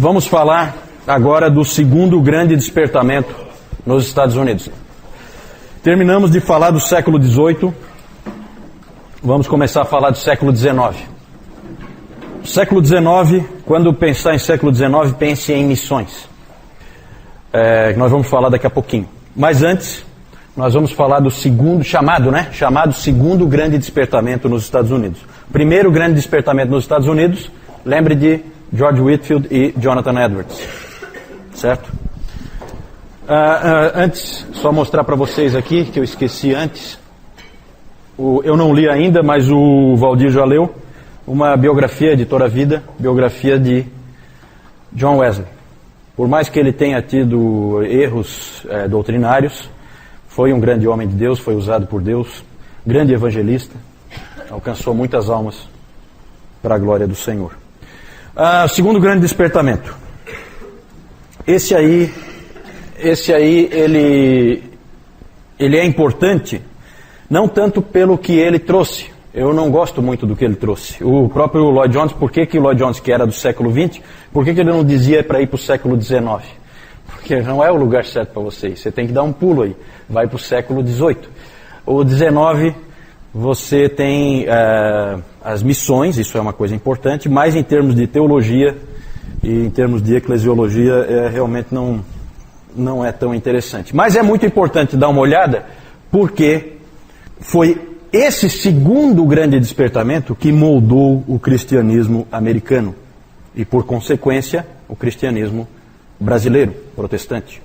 Vamos falar agora do segundo grande despertamento nos Estados Unidos. Terminamos de falar do século XVIII, vamos começar a falar do século XIX. Século XIX, quando pensar em século XIX, pense em missões. Nós vamos falar daqui a pouquinho. Mas antes, nós vamos falar do segundo, chamado segundo grande despertamento nos Estados Unidos. Primeiro grande despertamento nos Estados Unidos, lembre de George Whitefield e Jonathan Edwards. Certo? Antes, só mostrar para vocês aqui, que eu esqueci antes. Eu não li ainda, mas o Valdir já leu. Uma biografia, Editora Vida, biografia de John Wesley. Por mais que ele tenha tido erros doutrinários, foi um grande homem de Deus, foi usado por Deus, grande evangelista, alcançou muitas almas para a glória do Senhor. Segundo grande despertamento. Esse aí ele é importante, não tanto pelo que ele trouxe. Eu não gosto muito do que ele trouxe. O próprio Lloyd Jones, por que o Lloyd Jones, que era do século XX, por que ele não dizia para ir para o século XIX? Porque não é o lugar certo para vocês. Você tem que dar um pulo aí. Vai para o século XVIII. O XIX, você tem as missões, isso é uma coisa importante, mas em termos de teologia e em termos de eclesiologia, realmente não é tão interessante. Mas é muito importante dar uma olhada, porque foi esse segundo grande despertamento que moldou o cristianismo americano e, por consequência, o cristianismo brasileiro, protestante.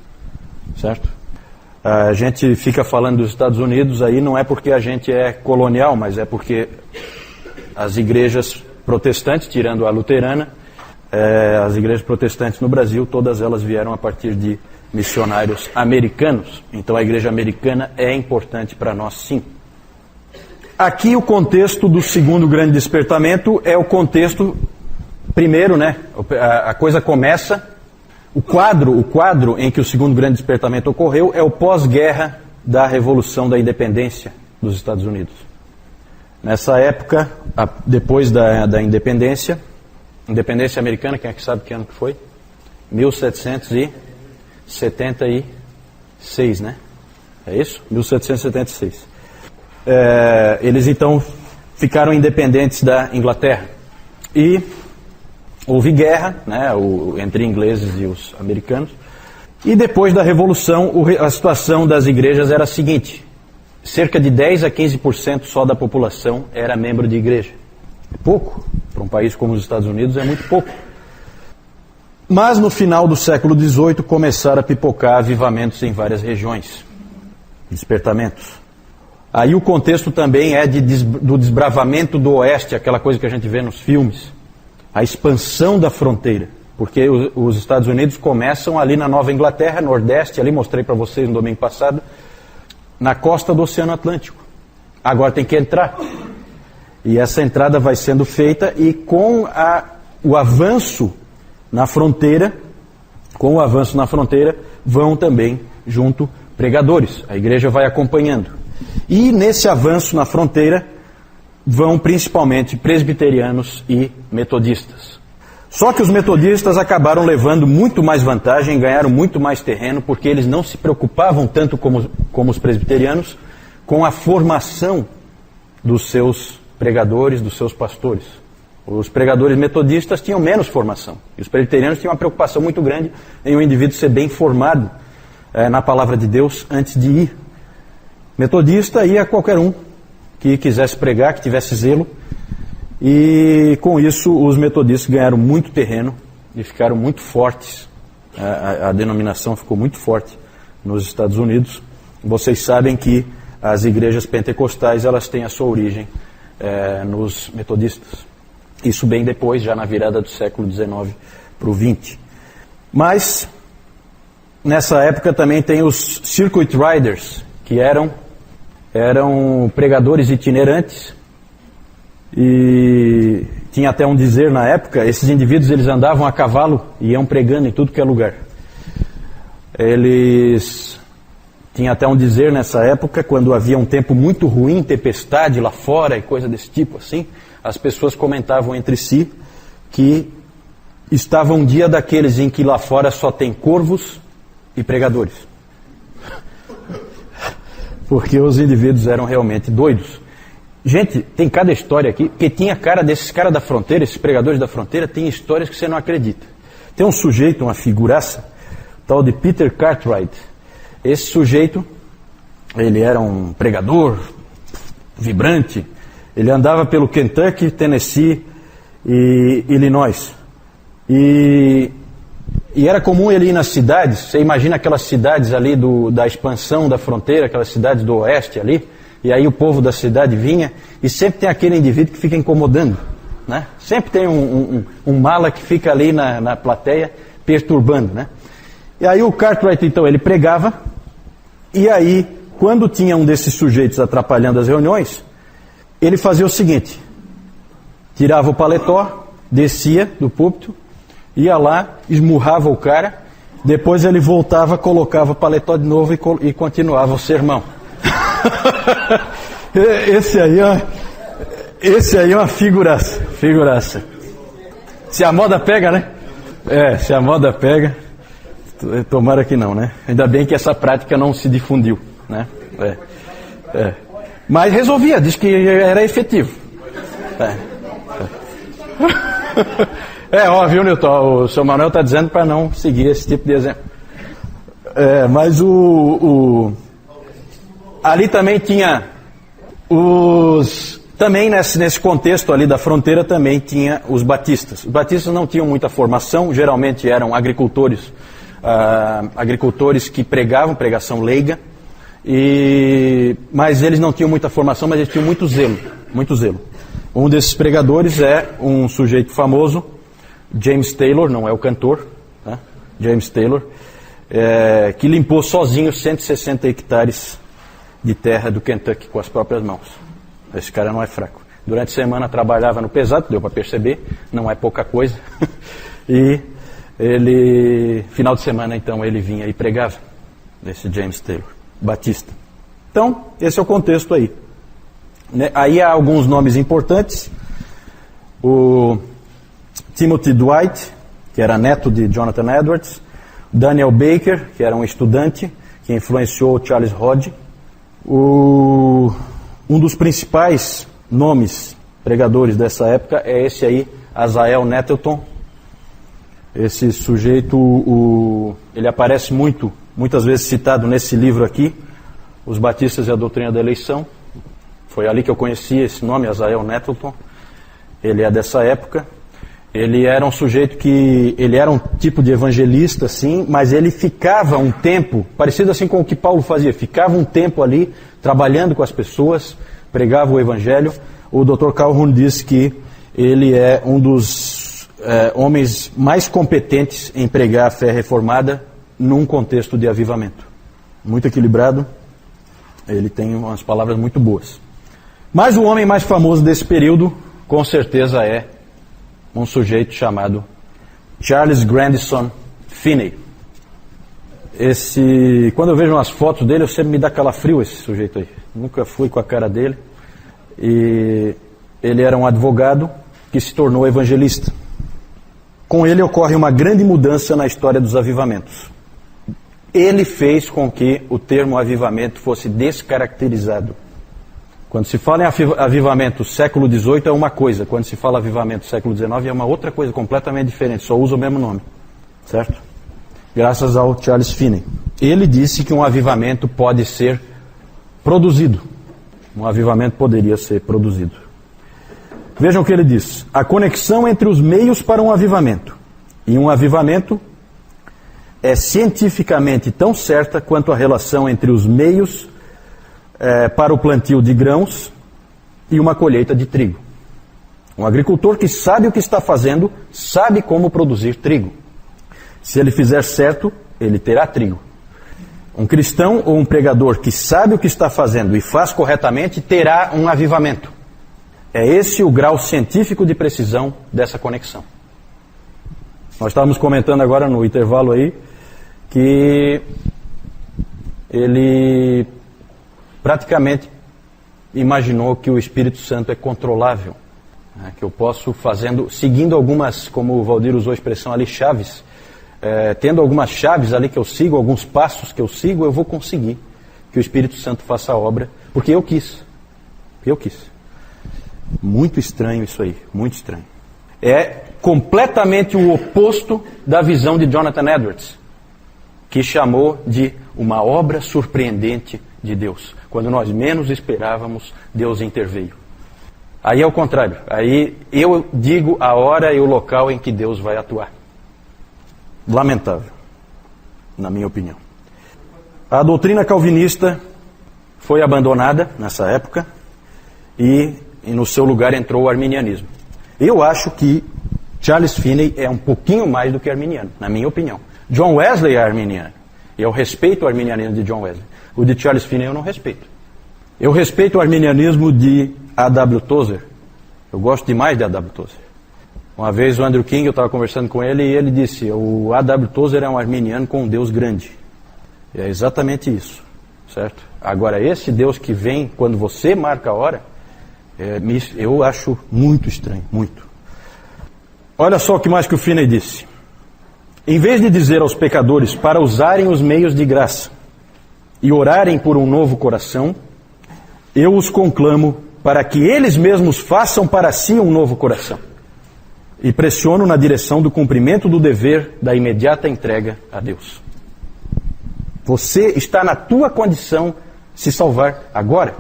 Certo? A gente fica falando dos Estados Unidos aí, não é porque a gente é colonial, mas é porque as igrejas protestantes, tirando a luterana, as igrejas protestantes no Brasil, todas elas vieram a partir de missionários americanos. Então a igreja americana é importante para nós, sim. Aqui o contexto do segundo grande despertamento é o contexto, primeiro, né? A coisa começa, o quadro em que o segundo grande despertamento ocorreu é o pós-guerra da Revolução da Independência dos Estados Unidos. Nessa época, depois da independência americana, quem é que sabe que ano que foi? 1776, né? É isso? 1776. Eles então ficaram independentes da Inglaterra e houve guerra, né, entre ingleses e os americanos, e depois da Revolução a situação das igrejas era a seguinte: cerca de 10 a 15% só da população era membro de igreja. É pouco, para um país como os Estados Unidos é muito pouco. Mas no final do século XVIII começaram a pipocar avivamentos em várias regiões, despertamentos. Aí o contexto também é do desbravamento do oeste, aquela coisa que a gente vê nos filmes. A expansão da fronteira. Porque os Estados Unidos começam ali na Nova Inglaterra, Nordeste, ali mostrei para vocês no domingo passado, na costa do Oceano Atlântico. Agora tem que entrar. E essa entrada vai sendo feita e com o avanço na fronteira, vão também junto pregadores. A igreja vai acompanhando. E nesse avanço na fronteira vão principalmente presbiterianos e metodistas. Só que os metodistas acabaram levando muito mais vantagem, ganharam muito mais terreno, porque eles não se preocupavam tanto como os presbiterianos com a formação dos seus pregadores, dos seus pastores. Os pregadores metodistas tinham menos formação. E os presbiterianos tinham uma preocupação muito grande em o indivíduo ser bem formado na palavra de Deus antes de ir. Metodista ia qualquer um que quisesse pregar, que tivesse zelo. E com isso os metodistas ganharam muito terreno e ficaram muito fortes. A denominação ficou muito forte nos Estados Unidos. Vocês sabem que as igrejas pentecostais elas têm a sua origem nos metodistas. Isso bem depois, já na virada do século XIX para o XX. Mas nessa época também tem os circuit riders, que eram pregadores itinerantes, e tinha até um dizer na época, esses indivíduos eles andavam a cavalo e iam pregando em tudo que é lugar. Eles tinham até um dizer nessa época, quando havia um tempo muito ruim, tempestade lá fora e coisa desse tipo assim, as pessoas comentavam entre si que estava um dia daqueles em que lá fora só tem corvos e pregadores. Porque os indivíduos eram realmente doidos. Gente, tem cada história aqui, porque tinha cara desses caras da fronteira, esses pregadores da fronteira, tem histórias que você não acredita. Tem um sujeito, uma figuraça, tal de Peter Cartwright. Esse sujeito, ele era um pregador vibrante, ele andava pelo Kentucky, Tennessee e Illinois. E era comum ele ir nas cidades, você imagina aquelas cidades ali da expansão da fronteira, aquelas cidades do oeste ali, e aí o povo da cidade vinha, e sempre tem aquele indivíduo que fica incomodando, né? Sempre tem um mala que fica ali na plateia, perturbando, né? E aí o Cartwright, então, ele pregava, e aí, quando tinha um desses sujeitos atrapalhando as reuniões, ele fazia o seguinte, tirava o paletó, descia do púlpito, ia lá, esmurrava o cara, depois ele voltava, colocava o paletó de novo e continuava o sermão. Esse aí é uma figuraça. Se a moda pega, né? Se a moda pega, tomara que não, né? Ainda bem que essa prática não se difundiu, né? Mas resolvia, diz que era efetivo. Ó, viu, Newton? O seu Manuel está dizendo para não seguir esse tipo de exemplo. Mas ali também tinha também nesse contexto ali da fronteira também tinha os batistas. Os batistas não tinham muita formação, geralmente eram agricultores que pregavam pregação leiga, mas eles não tinham muita formação, mas eles tinham muito zelo. Um desses pregadores é um sujeito famoso, James Taylor, não é o cantor, né? James Taylor, que limpou sozinho 160 hectares de terra do Kentucky com as próprias mãos. Esse cara não é fraco. Durante a semana trabalhava no pesado, deu para perceber, não é pouca coisa. E final de semana então ele vinha e pregava, esse James Taylor, batista. Então, esse é o contexto aí. Aí há alguns nomes importantes. O Timothy Dwight, que era neto de Jonathan Edwards. Daniel Baker, que era um estudante que influenciou Charles Hodge. Um dos principais nomes pregadores dessa época é esse aí, Azael Nettleton. Esse sujeito, ele aparece muitas vezes citado nesse livro aqui, Os Batistas e a Doutrina da Eleição. Foi ali que eu conheci esse nome, Azael Nettleton. Ele é dessa época. Ele era um sujeito ele era um tipo de evangelista, sim, mas ele ficava um tempo, parecido assim com o que Paulo fazia, ficava um tempo ali, trabalhando com as pessoas, pregava o evangelho. O Dr. Calhoun diz que ele é um dos homens mais competentes em pregar a fé reformada num contexto de avivamento. Muito equilibrado, ele tem umas palavras muito boas. Mas o homem mais famoso desse período, com certeza, é um sujeito chamado Charles Grandison Finney. Quando eu vejo umas fotos dele, eu sempre me dá calafrio esse sujeito aí. Nunca fui com a cara dele. E ele era um advogado que se tornou evangelista. Com ele ocorre uma grande mudança na história dos avivamentos. Ele fez com que o termo avivamento fosse descaracterizado. Quando se fala em avivamento século XVIII é uma coisa, quando se fala avivamento século XIX é uma outra coisa completamente diferente, só usa o mesmo nome, certo? Graças ao Charles Finney. Ele disse que um avivamento pode ser produzido. Um avivamento poderia ser produzido. Vejam o que ele diz. A conexão entre os meios para um avivamento e um avivamento é cientificamente tão certa quanto a relação entre os meios para o plantio de grãos e uma colheita de trigo. Um agricultor que sabe o que está fazendo, sabe como produzir trigo. Se ele fizer certo, ele terá trigo. Um cristão ou um pregador que sabe o que está fazendo e faz corretamente, terá um avivamento. É esse o grau científico de precisão dessa conexão. Nós estávamos comentando agora no intervalo aí, que ele praticamente imaginou que o Espírito Santo é controlável. né, que eu posso seguindo algumas, como o Valdir usou a expressão ali, chaves, tendo algumas chaves ali que eu sigo, alguns passos que eu sigo, eu vou conseguir que o Espírito Santo faça a obra, porque eu quis. Eu quis. Muito estranho isso aí, muito estranho. É completamente o oposto da visão de Jonathan Edwards, que chamou de uma obra surpreendente de Deus. Quando nós menos esperávamos, Deus interveio. Aí é o contrário. Aí eu digo a hora e o local em que Deus vai atuar. Lamentável, na minha opinião. A doutrina calvinista foi abandonada nessa época e no seu lugar entrou o arminianismo. Eu acho que Charles Finney é um pouquinho mais do que arminiano, na minha opinião. John Wesley é arminiano. E eu respeito o arminianismo de John Wesley. O de Charles Finney eu não respeito. Eu respeito o arminianismo de A.W. Tozer. Eu gosto demais de A.W. Tozer. Uma vez o Andrew King, eu estava conversando com ele, e ele disse, o A.W. Tozer é um arminiano com um Deus grande. E é exatamente isso, certo? Agora, esse Deus que vem quando você marca a hora, eu acho muito estranho, muito. Olha só o que mais que o Finney disse. Em vez de dizer aos pecadores para usarem os meios de graça e orarem por um novo coração, eu os conclamo para que eles mesmos façam para si um novo coração. E pressiono na direção do cumprimento do dever da imediata entrega a Deus. Você está na tua condição de se salvar agora.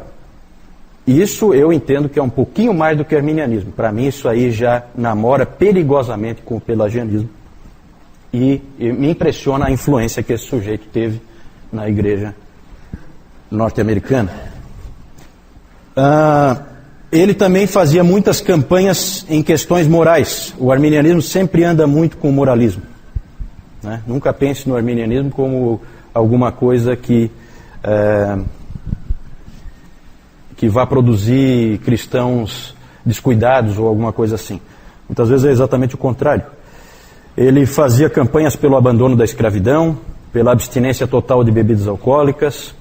E isso eu entendo que é um pouquinho mais do que arminianismo. Para mim isso aí já namora perigosamente com o pelagianismo. E me impressiona a influência que esse sujeito teve na igreja norte-americana. Ele também fazia muitas campanhas em questões morais. O arminianismo sempre anda muito com o moralismo, né? Nunca pense no arminianismo como alguma coisa que vá produzir cristãos descuidados ou alguma coisa assim. Muitas vezes é exatamente o contrário. Ele fazia campanhas pelo abandono da escravidão, pela abstinência total de bebidas alcoólicas,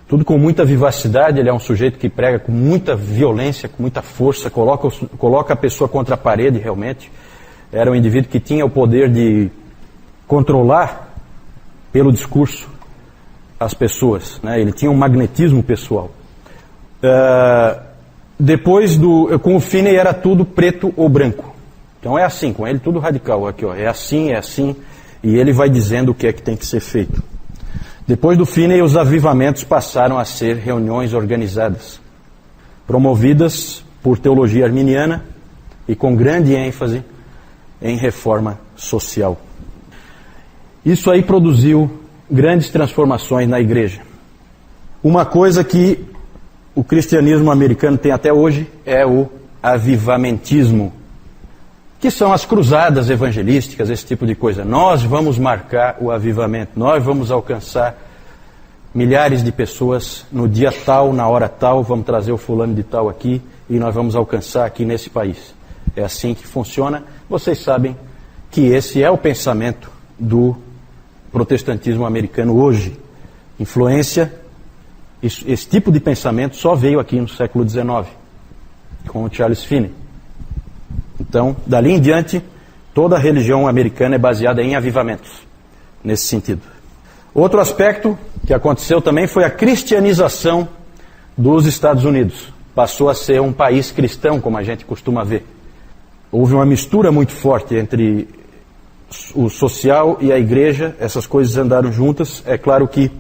tudo com muita vivacidade. Ele é um sujeito que prega com muita violência, com muita força, coloca a pessoa contra a parede realmente. Era um indivíduo que tinha o poder de controlar pelo discurso as pessoas, né? Ele tinha um magnetismo pessoal. Com o Finney era tudo preto ou branco. Então é assim, com ele tudo radical. Aqui, ó, é assim, e ele vai dizendo o que é que tem que ser feito. Depois do Finney, os avivamentos passaram a ser reuniões organizadas, promovidas por teologia arminiana e com grande ênfase em reforma social. Isso aí produziu grandes transformações na igreja. Uma coisa que o cristianismo americano tem até hoje é o avivamentismo, que são as cruzadas evangelísticas, esse tipo de coisa. Nós vamos marcar o avivamento, nós vamos alcançar milhares de pessoas no dia tal, na hora tal, vamos trazer o fulano de tal aqui e nós vamos alcançar aqui nesse país. É assim que funciona. Vocês sabem que esse é o pensamento do protestantismo americano hoje. Influência, esse tipo de pensamento só veio aqui no século XIX, com o Charles Finney. Então, dali em diante, toda a religião americana é baseada em avivamentos, nesse sentido. Outro aspecto que aconteceu também foi a cristianização dos Estados Unidos. Passou a ser um país cristão, como a gente costuma ver. Houve uma mistura muito forte entre o social e a igreja, essas coisas andaram juntas. É claro que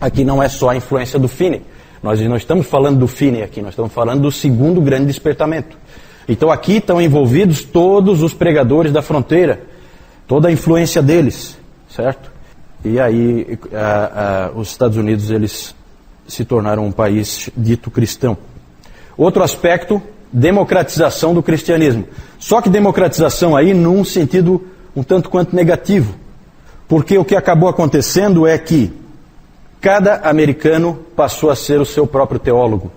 aqui não é só a influência do Finney. Nós não estamos falando do Finney aqui, nós estamos falando do segundo grande despertamento. Então aqui estão envolvidos todos os pregadores da fronteira, toda a influência deles, certo? E aí os Estados Unidos, eles se tornaram um país dito cristão. Outro aspecto, democratização do cristianismo. Só que democratização aí num sentido um tanto quanto negativo. Porque o que acabou acontecendo é que cada americano passou a ser o seu próprio teólogo,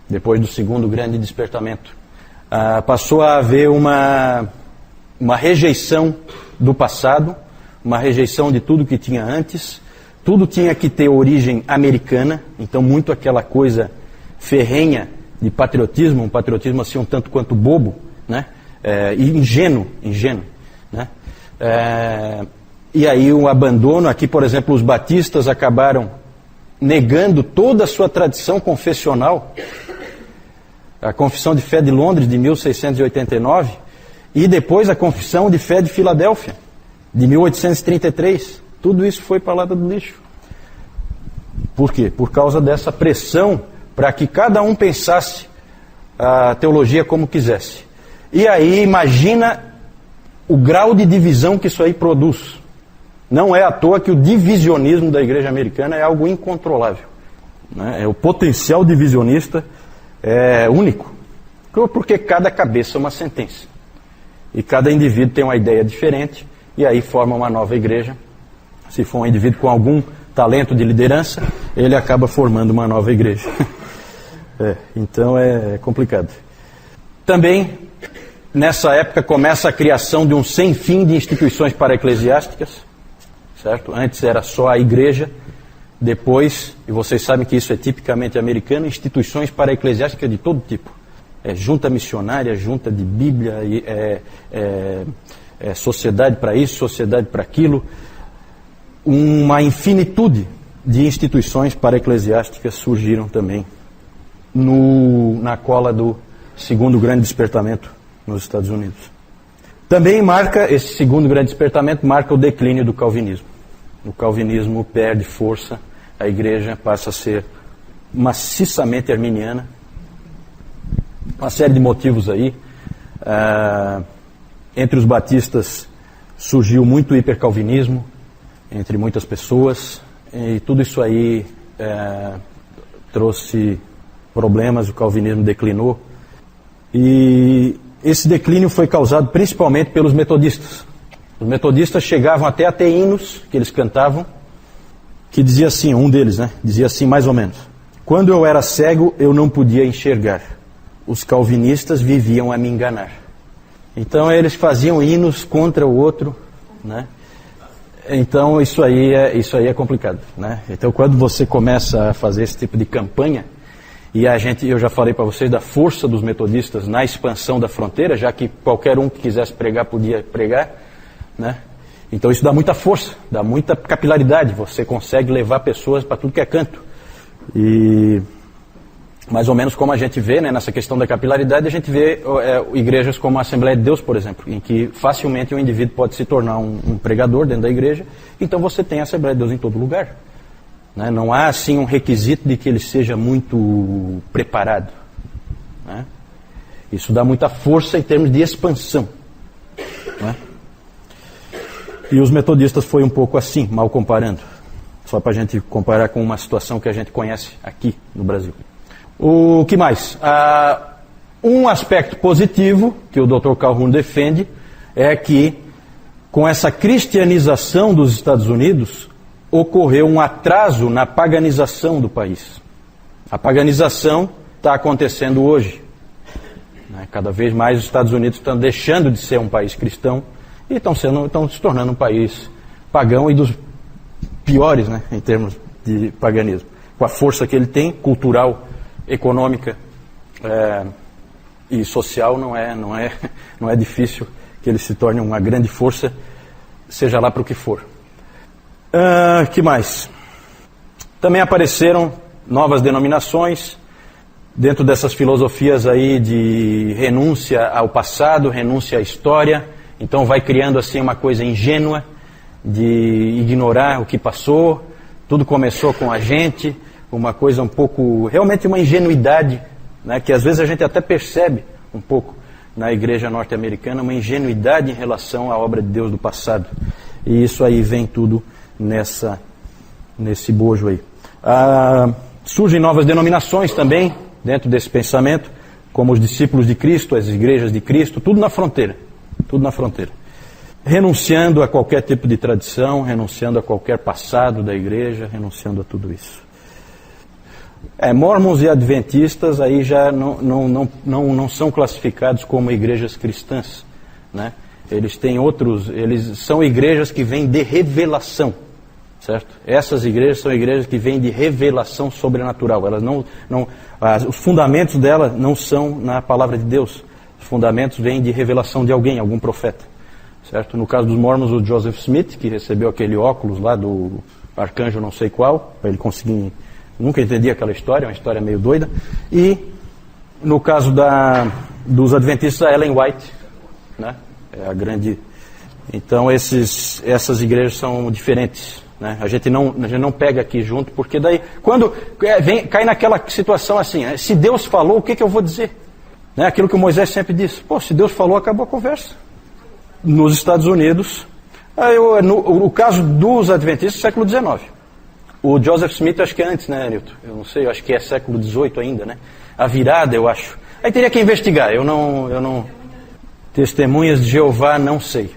depois do segundo grande despertamento. Passou a haver uma rejeição do passado, uma rejeição de tudo que tinha antes. Tudo tinha que ter origem americana, então muito aquela coisa ferrenha de patriotismo, um patriotismo assim um tanto quanto bobo, né? E ingênuo, né? E aí o abandono, aqui por exemplo os batistas acabaram negando toda a sua tradição confessional, a Confissão de Fé de Londres de 1689 e depois a Confissão de Fé de Filadélfia de 1833, tudo isso foi para a lata do lixo. Por quê? Por causa dessa pressão para que cada um pensasse a teologia como quisesse. E aí imagina o grau de divisão que isso aí produz. Não é à toa que o divisionismo da igreja americana é algo incontrolável, né? O potencial divisionista é único, porque cada cabeça é uma sentença. E cada indivíduo tem uma ideia diferente, e aí forma uma nova igreja. Se for um indivíduo com algum talento de liderança, ele acaba formando uma nova igreja. Então é complicado. Também, nessa época, começa a criação de um sem fim de instituições para-eclesiásticas, certo? Antes era só a igreja, depois, e vocês sabem que isso é tipicamente americano, instituições para-eclesiásticas de todo tipo. Junta missionária, junta de Bíblia, sociedade para isso, sociedade para aquilo. Uma infinitude de instituições para-eclesiásticas surgiram também na cola do segundo grande despertamento nos Estados Unidos. Também esse segundo grande despertamento marca o declínio do calvinismo. O calvinismo perde força, a igreja passa a ser maciçamente arminiana. Uma série de motivos aí. Entre os batistas surgiu muito hipercalvinismo, entre muitas pessoas, e tudo isso aí trouxe problemas, o calvinismo declinou. E esse declínio foi causado principalmente pelos metodistas. Os metodistas chegavam até a ter hinos que eles cantavam, que dizia assim, um deles, né? Dizia assim mais ou menos: quando eu era cego, eu não podia enxergar. Os calvinistas viviam a me enganar. Então eles faziam hinos contra o outro, né? Então isso aí é complicado, né? Então quando você começa a fazer esse tipo de campanha, e eu já falei para vocês da força dos metodistas na expansão da fronteira, já que qualquer um que quisesse pregar podia pregar, né? Então isso dá muita força, dá muita capilaridade, você consegue levar pessoas para tudo que é canto. E mais ou menos como a gente vê, né, nessa questão da capilaridade, a gente vê igrejas como a Assembleia de Deus, por exemplo, em que facilmente um indivíduo pode se tornar um pregador dentro da igreja, então você tem a Assembleia de Deus em todo lugar. Né? Não há assim um requisito de que ele seja muito preparado. Né? Isso dá muita força em termos de expansão. Né? E os metodistas foi um pouco assim, mal comparando. Só para a gente comparar com uma situação que a gente conhece aqui no Brasil. O que mais? Um aspecto positivo que o Dr. Calhoun defende é que com essa cristianização dos Estados Unidos ocorreu um atraso na paganização do país. A paganização está acontecendo hoje. Cada vez mais os Estados Unidos estão deixando de ser um país cristão e estão se tornando um país pagão e dos piores, né, em termos de paganismo. Com a força que ele tem, cultural, econômica e social, não é difícil que ele se torne uma grande força, seja lá para o que for. Que mais? Também apareceram novas denominações dentro dessas filosofias aí de renúncia ao passado, renúncia à história. Então vai criando assim uma coisa ingênua de ignorar o que passou. Tudo começou com a gente, uma coisa um pouco, realmente uma ingenuidade, né, que às vezes a gente até percebe um pouco na igreja norte-americana, uma ingenuidade em relação à obra de Deus do passado. E isso aí vem tudo nesse bojo aí. Surgem novas denominações também dentro desse pensamento, como os discípulos de Cristo, as igrejas de Cristo, tudo na fronteira. Renunciando a qualquer tipo de tradição, renunciando a qualquer passado da igreja, renunciando a tudo isso. Mormons e adventistas aí já não são classificados como igrejas cristãs, né? Eles são igrejas que vêm de revelação, certo? Essas igrejas são igrejas que vêm de revelação sobrenatural. Elas os fundamentos delas não são na palavra de Deus. Os fundamentos vêm de revelação de alguém, algum profeta, certo? No caso dos Mormons, o Joseph Smith, que recebeu aquele óculos lá do arcanjo não sei qual, para ele conseguir... Nunca entendi aquela história, é uma história meio doida. E no caso dos adventistas, a Ellen White, né? É a grande... Então essas igrejas são diferentes, né? A gente não pega aqui junto, porque daí, quando cai naquela situação assim, se Deus falou, o que eu vou dizer? Né? Aquilo que o Moisés sempre disse, se Deus falou, acabou a conversa. Nos Estados Unidos, no caso dos adventistas, século XIX. O Joseph Smith, acho que é antes, né, Newton? Eu não sei, eu acho que é século XVIII ainda, né? A virada, eu acho. Aí teria que investigar, eu não... Testemunhas de Jeová, não sei.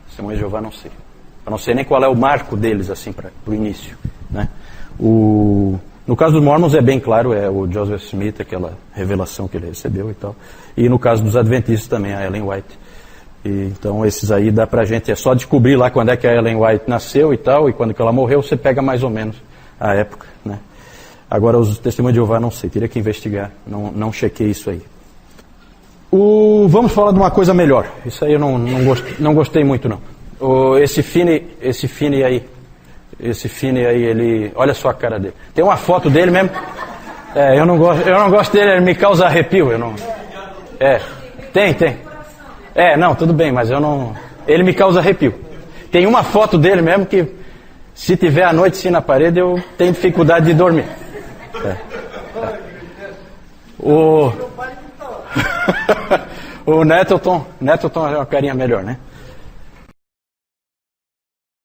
Testemunhas de Jeová, não sei. Eu não sei nem qual é o marco deles, assim, para o início, né? No caso dos Mormons é bem claro, é o Joseph Smith, aquela revelação que ele recebeu e tal. E no caso dos adventistas também, a Ellen White. Então esses aí dá pra gente, é só descobrir lá quando é que a Ellen White nasceu e tal, e quando que ela morreu, você pega mais ou menos a época, né? Agora os testemunhos de Jeová, não sei, teria que investigar, não chequei isso aí. Vamos falar de uma coisa melhor, isso aí eu não gostei muito não. Esse Finney aí, ele, olha só a cara dele, tem uma foto dele mesmo, eu não gosto dele, ele me causa arrepio, tem. Não, tudo bem, mas ele me causa arrepio. Tem uma foto dele mesmo que, se tiver à noite assim na parede, eu tenho dificuldade de dormir. O Nettleton é uma carinha melhor, né?